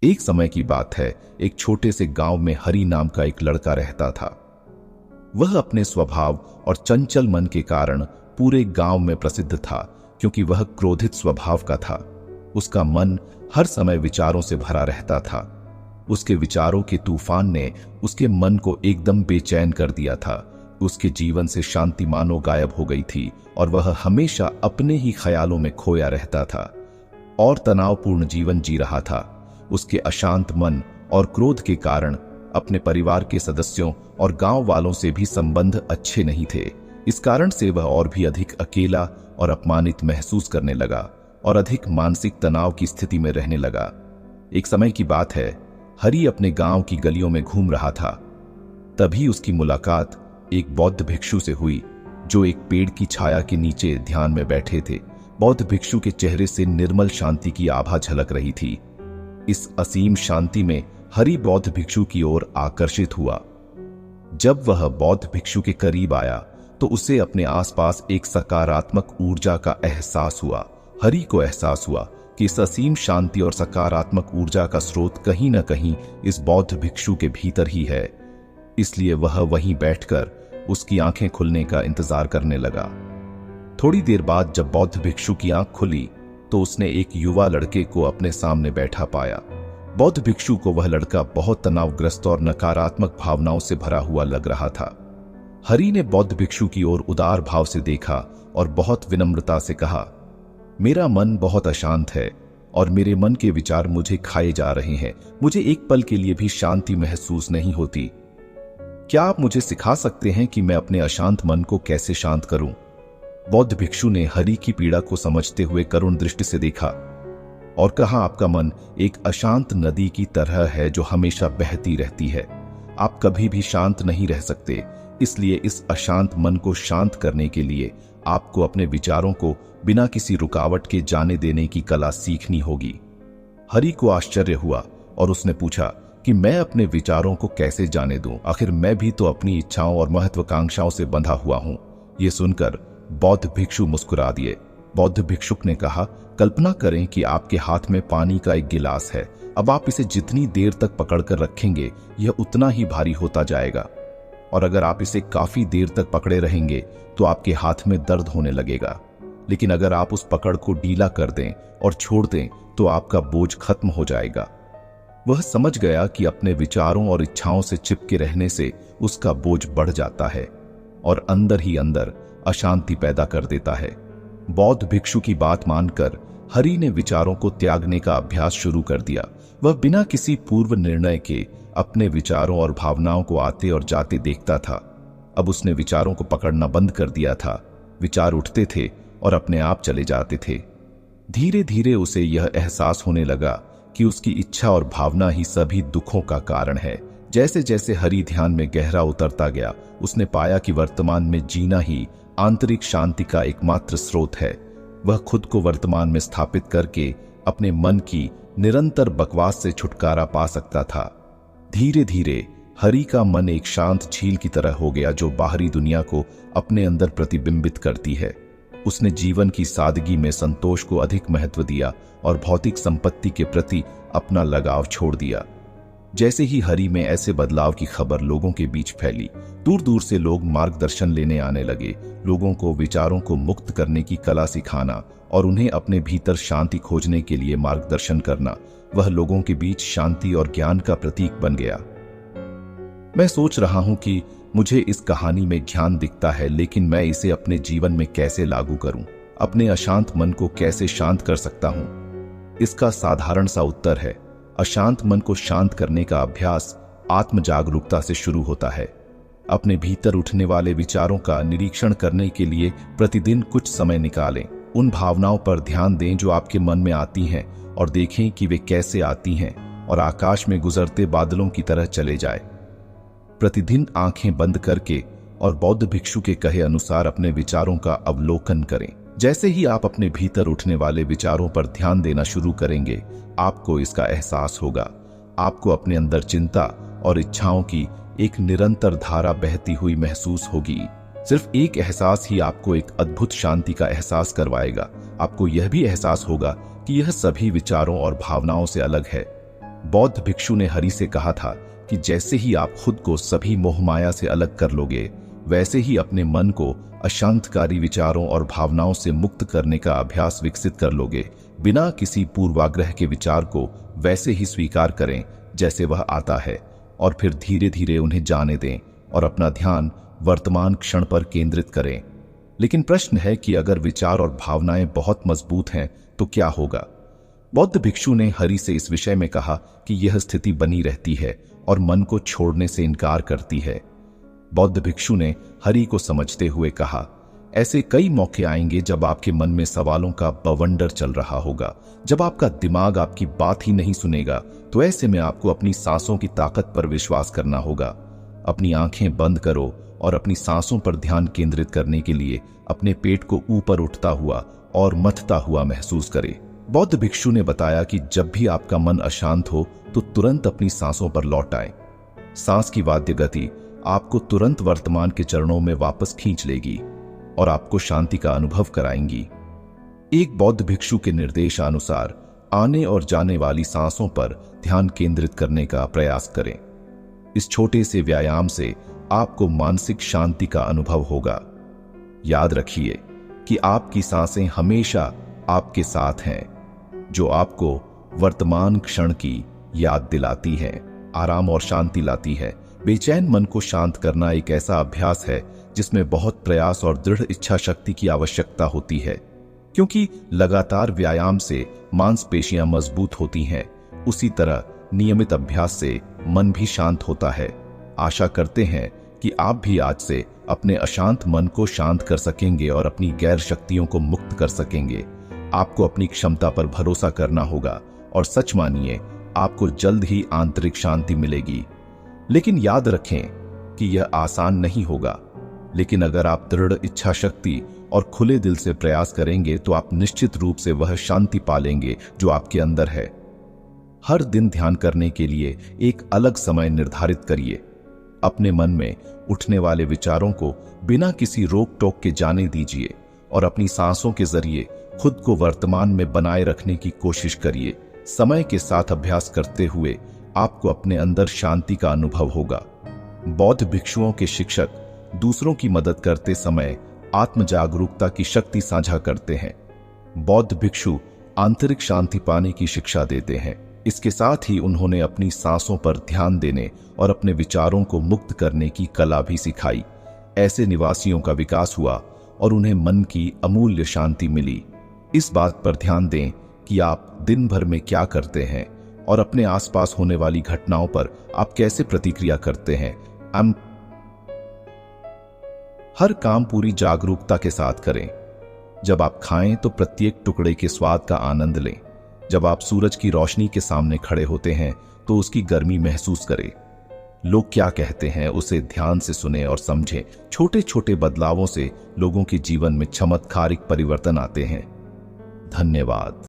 एक समय की बात है, एक छोटे से गांव में हरि नाम का एक लड़का रहता था। वह अपने स्वभाव और चंचल मन के कारण पूरे गांव में प्रसिद्ध था, क्योंकि वह क्रोधित स्वभाव का था। उसका मन हर समय विचारों से भरा रहता था। उसके विचारों के तूफान ने उसके मन को एकदम बेचैन कर दिया था। उसके जीवन से शांति मानो गायब हो गई थी और वह हमेशा अपने ही ख्यालों में खोया रहता था और तनावपूर्ण जीवन जी रहा था। उसके अशांत मन और क्रोध के कारण अपने परिवार के सदस्यों और गांव वालों से भी संबंध अच्छे नहीं थे। इस कारण से वह और भी अधिक अकेला और अपमानित महसूस करने लगा और अधिक मानसिक तनाव की स्थिति में रहने लगा। एक समय की बात है, हरि अपने गांव की गलियों में घूम रहा था। तभी उसकी मुलाकात एक बौद्ध भिक्षु से हुई, जो एक पेड़ की छाया के नीचे ध्यान में बैठे थे। बौद्ध भिक्षु के चेहरे से निर्मल शांति की आभा झलक रही थी। इस असीम शांति में हरि बौद्ध भिक्षु की ओर आकर्षित हुआ। जब वह बौद्ध भिक्षु के करीब आया तो उसे अपने आसपास एक सकारात्मक ऊर्जा का एहसास हुआ। हरि को एहसास हुआ कि इस असीम शांति और सकारात्मक ऊर्जा का स्रोत कहीं न कहीं इस बौद्ध भिक्षु के भीतर ही है। इसलिए वह वहीं बैठकर उसकी आंखें खुलने का इंतजार करने लगा। थोड़ी देर बाद जब बौद्ध भिक्षु की आंख खुली तो उसने एक युवा लड़के को अपने सामने बैठा पाया। बौद्ध भिक्षु को वह लड़का बहुत तनावग्रस्त और नकारात्मक भावनाओं से भरा हुआ लग रहा था। हरि ने बौद्ध भिक्षु की ओर उदार भाव से देखा और बहुत विनम्रता से कहा, मेरा मन बहुत अशांत है और मेरे मन के विचार मुझे खाए जा रहे हैं। मुझे एक पल के लिए भी शांति महसूस नहीं होती। क्या आप मुझे सिखा सकते हैं कि मैं अपने अशांत मन को कैसे शांत करूं? बौद्ध भिक्षु ने हरि की पीड़ा को समझते हुए करुण दृष्टि से देखा और कहा, आपका मन एक अशांत नदी की तरह है जो हमेशा बहती रहती है। आप कभी भी शांत नहीं रह सकते। इसलिए इस अशांत मन को शांत करने के लिए आपको अपने विचारों को बिना किसी रुकावट के जाने देने की कला सीखनी होगी। हरि को आश्चर्य हुआ और उसने पूछा कि मैं अपने विचारों को कैसे जाने दूं? आखिर मैं भी तो अपनी इच्छाओं और महत्वाकांक्षाओं से बंधा हुआ हूं। यह सुनकर बौद्ध भिक्षु मुस्कुरा दिए। बौद्ध भिक्षुक ने कहा, कल्पना करें कि आपके हाथ में पानी का एक गिलास है। अब आप इसे जितनी देर तक पकड़कर रखेंगे यह उतना ही भारी होता जाएगा, और अगर आप इसे काफी देर तक पकड़े रहेंगे तो आपके हाथ में दर्द होने लगेगा। लेकिन अगर आप उस पकड़ को ढीला कर दें और छोड़ दें तो आपका बोझ खत्म हो जाएगा। वह समझ गया कि अपने विचारों और इच्छाओं से चिपके रहने से उसका बोझ बढ़ जाता है और अंदर ही अंदर अशांति पैदा कर देता है। बौद्ध भिक्षु की बात मानकर हरि ने विचारों को त्यागने का अभ्यास शुरू कर दिया। वह बिना किसी पूर्व निर्णय के अपने विचारों और भावनाओं को आते और जाते देखता था। अब उसने विचारों को पकड़ना बंद कर दिया था। विचार उठते थे और अपने आप चले जाते थे। धीरे धीरे उसे यह एहसास होने लगा कि उसकी इच्छा और भावना ही सभी दुखों का कारण है। जैसे जैसे हरि ध्यान में गहरा उतरता गया, उसने पाया कि वर्तमान में जीना ही आंतरिक शांति का एकमात्र स्रोत है। वह खुद को वर्तमान में स्थापित करके अपने मन की निरंतर बकवास से छुटकारा पा सकता था। धीरे धीरे हरि का मन एक शांत झील की तरह हो गया जो बाहरी दुनिया को अपने अंदर प्रतिबिंबित करती है। उसने जीवन की सादगी में संतोष को अधिक महत्व दिया और भौतिक संपत्ति के प्रति अपना लगाव छोड़ दिया। जैसे ही हरि में ऐसे बदलाव की खबर लोगों के बीच फैली, दूर दूर से लोग मार्गदर्शन लेने आने लगे। लोगों को विचारों को मुक्त करने की कला सिखाना और उन्हें अपने भीतर शांति खोजने के लिए मार्गदर्शन करना, वह लोगों के बीच शांति और ज्ञान का प्रतीक बन गया। मैं सोच रहा हूं कि मुझे इस कहानी में ज्ञान दिखता है, लेकिन मैं इसे अपने जीवन में कैसे लागू करूं? अपने अशांत मन को कैसे शांत कर सकता हूं? इसका साधारण सा उत्तर है, अशांत मन को शांत करने का अभ्यास आत्म जागरूकता से शुरू होता है। अपने भीतर उठने वाले विचारों का निरीक्षण करने के लिए प्रतिदिन कुछ समय निकालें। उन भावनाओं पर ध्यान दें जो आपके मन में आती हैं और देखें कि वे कैसे आती हैं और आकाश में गुजरते बादलों की तरह चले जाए। प्रतिदिन आंखें बंद करके और बौद्ध भिक्षु के कहे अनुसार अपने विचारों का अवलोकन करें। जैसे ही आप अपने भीतर उठने वाले विचारों पर ध्यान देना शुरू करेंगे, आपको इसका एहसास होगा। आपको अपने अंदर चिंता और इच्छाओं की एक निरंतर धारा बहती हुई महसूस होगी। सिर्फ एक एहसास ही आपको एक अद्भुत शांति का एहसास करवाएगा। आपको यह भी एहसास होगा कि यह सभी विचारों और भावनाओं से अलग है। बौद्ध भिक्षु ने हरि से कहा था कि जैसे ही आप खुद को सभी मोहमाया से अलग कर लोगे, वैसे ही अपने मन को अशांतकारी विचारों और भावनाओं से मुक्त करने का अभ्यास विकसित कर लोगे। बिना किसी पूर्वाग्रह के विचार को वैसे ही स्वीकार करें जैसे वह आता है, और फिर धीरे धीरे उन्हें जाने दें और अपना ध्यान वर्तमान क्षण पर केंद्रित करें। लेकिन प्रश्न है कि अगर विचार और भावनाएं बहुत मजबूत हैं तो क्या होगा? बौद्ध भिक्षु ने हरि से इस विषय में कहा कि यह स्थिति बनी रहती है और मन को छोड़ने से इनकार करती है। बौद्ध भिक्षु ने हरि को समझते हुए कहा, ऐसे कई मौके आएंगे जब आपके मन में सवालों का बवंडर चल रहा होगा, जब आपका दिमाग आपकी बात ही नहीं सुनेगा। तो ऐसे में आपको अपनी सांसों की ताकत पर विश्वास करना होगा। अपनी आंखें बंद करो और अपनी सांसों पर ध्यान केंद्रित करने के लिए अपने पेट को ऊपर उठता हुआ और मथता हुआ महसूस करें। बौद्ध भिक्षु ने बताया कि जब भी आपका मन अशांत हो तो तुरंत अपनी सांसों पर लौट आए। सांस की वाद्य गति आपको तुरंत वर्तमान के चरणों में वापस खींच लेगी और आपको शांति का अनुभव कराएंगी। एक बौद्ध भिक्षु के निर्देशानुसार आने और जाने वाली सांसों पर ध्यान केंद्रित करने का प्रयास करें। इस छोटे से व्यायाम से आपको मानसिक शांति का अनुभव होगा। याद रखिए कि आपकी सांसें हमेशा आपके साथ हैं, जो आपको वर्तमान क्षण की याद दिलाती है, आराम और शांति लाती है। बेचैन मन को शांत करना एक ऐसा अभ्यास है जिसमें बहुत प्रयास और दृढ़ इच्छा शक्ति की आवश्यकता होती है। क्योंकि लगातार व्यायाम से मांसपेशियां मजबूत होती हैं, उसी तरह नियमित अभ्यास से मन भी शांत होता है। आशा करते हैं कि आप भी आज से अपने अशांत मन को शांत कर सकेंगे और अपनी गैर शक्तियों को मुक्त कर सकेंगे। आपको अपनी क्षमता पर भरोसा करना होगा और सच मानिए, आपको जल्द ही आंतरिक शांति मिलेगी। लेकिन याद रखें कि यह आसान नहीं होगा, लेकिन अगर आप दृढ़ इच्छा शक्ति और खुले दिल से प्रयास करेंगे तो आप निश्चित रूप से वह शांति पालेंगे जो आपके अंदर है। हर दिन ध्यान करने के लिए एक अलग समय निर्धारित करिए। अपने मन में उठने वाले विचारों को बिना किसी रोक टोक के जाने दीजिए और अपनी सांसों के जरिए खुद को वर्तमान में बनाए रखने की कोशिश करिए। समय के साथ अभ्यास करते हुए आपको अपने अंदर शांति का अनुभव होगा। बौद्ध भिक्षुओं के शिक्षक दूसरों की मदद करते समय आत्म जागरूकता की शक्ति साझा करते हैं। बौद्ध भिक्षु आंतरिक शांति पाने की शिक्षा देते हैं। इसके साथ ही उन्होंने अपनी सांसों पर ध्यान देने और अपने विचारों को मुक्त करने की कला भी सिखाई। ऐसे निवासियों का विकास हुआ और उन्हें मन की अमूल्य शांति मिली। इस बात पर ध्यान दें कि आप दिन भर में क्या करते हैं और अपने आसपास होने वाली घटनाओं पर आप कैसे प्रतिक्रिया करते हैं। हर काम पूरी जागरूकता के साथ करें। जब आप खाएं तो प्रत्येक टुकड़े के स्वाद का आनंद लें। जब आप सूरज की रोशनी के सामने खड़े होते हैं तो उसकी गर्मी महसूस करें। लोग क्या कहते हैं उसे ध्यान से सुने और समझें। छोटे छोटे बदलावों से लोगों के जीवन में चमत्कारिक परिवर्तन आते हैं। धन्यवाद।